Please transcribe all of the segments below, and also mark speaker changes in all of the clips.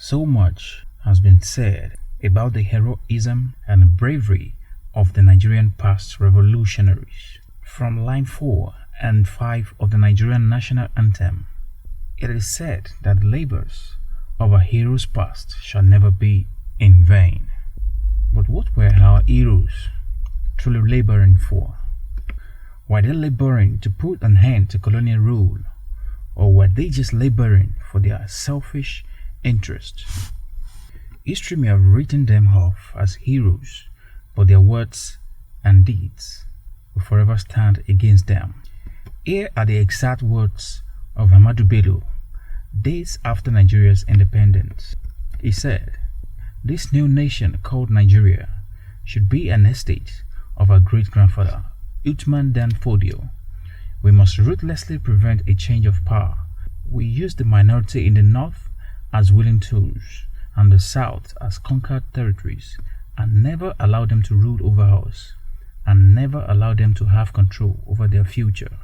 Speaker 1: So much has been said about the heroism and bravery of the Nigerian past revolutionaries. From line 4 and 5 of the Nigerian national anthem, it is said that the labors of our heroes past shall never be in vain. But what were our heroes truly laboring for? Were they laboring to put an end to colonial rule, or were they just laboring for their selfish interests? History may have written them off as heroes, but their words and deeds will forever stand against them. Here are the exact words of Ahmadu Bello, days after Nigeria's independence. He said, "This new nation called Nigeria should be an estate of our great-grandfather, Uthman Dan Fodio. We must ruthlessly prevent a change of power. We use the minority in the north as willing tools and the south as conquered territories, and never allow them to rule over us, and never allow them to have control over their future."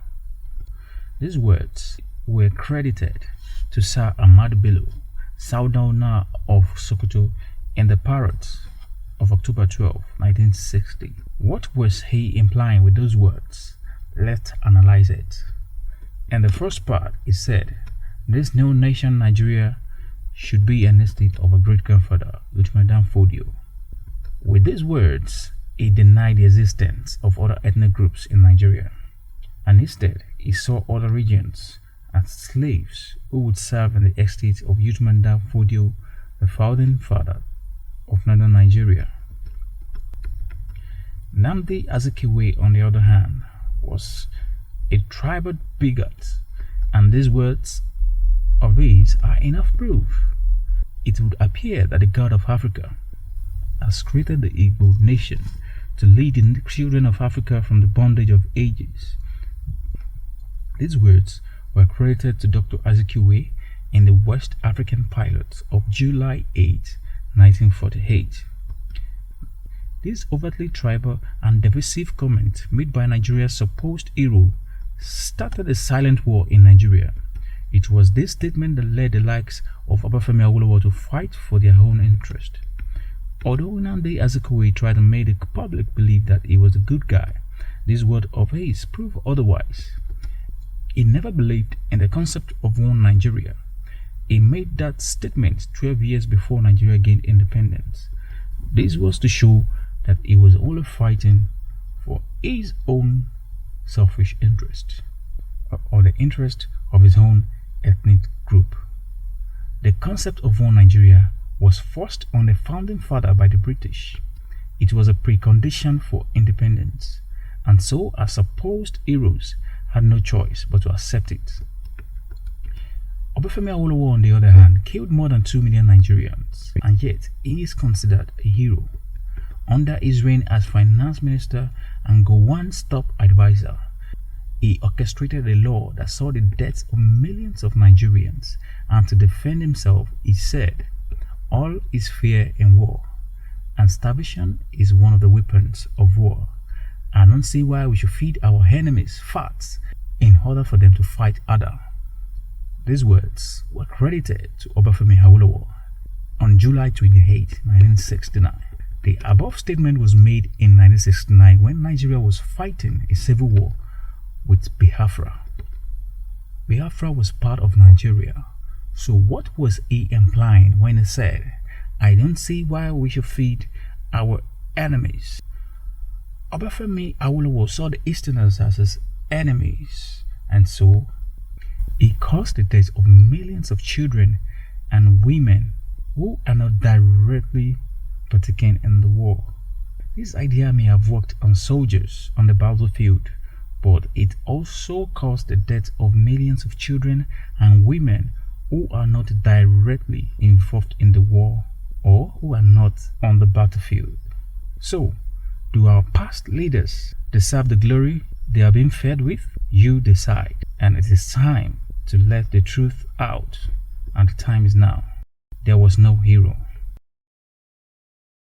Speaker 1: These words were credited to Sir Ahmadu Bello, Sardauna of Sokoto, in the Parrot of October 12, 1960. What was he implying with those words? Let's analyze it. In the first part, he said, "This new nation, Nigeria, should be an estate of a great-grandfather, Uthman Dan Fodio." With these words, he denied the existence of other ethnic groups in Nigeria, and instead he saw other regions as slaves who would serve in the estate of Uthman Dan Fodio, the founding father of northern Nigeria. Nnamdi Azikiwe, on the other hand, was a tribal bigot, and these words of his are enough proof. It would appear that the God of Africa has created the Igbo nation to lead the children of Africa from the bondage of ages. These words were credited to Dr. Azikiwe in the West African Pilot of July 8, 1948. This overtly tribal and divisive comment made by Nigeria's supposed hero started a silent war in Nigeria. It was this statement that led the likes of Obafemi Awolowo to fight for their own interest. Although Nnamdi Azikiwe tried to make the public believe that he was a good guy, this word of his proved otherwise. He never believed in the concept of one Nigeria. He made that statement 12 years before Nigeria gained independence. This was to show that he was only fighting for his own selfish interest, or the interest of his own ethnic group. The concept of one Nigeria was forced on the founding father by the British. It was a precondition for independence, and so our supposed heroes had no choice but to accept it. Obafemi Awolowo, on the other hand, killed more than 2 million Nigerians, and yet he is considered a hero. Under his reign as finance minister and Gowon's top advisor, he orchestrated a law that saw the deaths of millions of Nigerians, and to defend himself, he said, "All is fair in war, and starvation is one of the weapons of war. I don't see why we should feed our enemies fat in order for them to fight harder." These words were credited to Obafemi Awolowo on July 28, 1969. The above statement was made in 1969 when Nigeria was fighting a civil war with Biafra. Biafra was part of Nigeria. So what was he implying when he said, "I don't see why we should feed our enemies"? Obafemi Awolowo saw the Easterners as his enemies, and so he caused the death of millions of children and women who are not directly partaking in the war. This idea may have worked on soldiers on the battlefield, but it also caused the death of millions of children and women who are not directly involved in the war or who are not on the battlefield. So, do our past leaders deserve the glory they are being fed with? You decide, and it is time to let the truth out, and the time is now. There was no hero.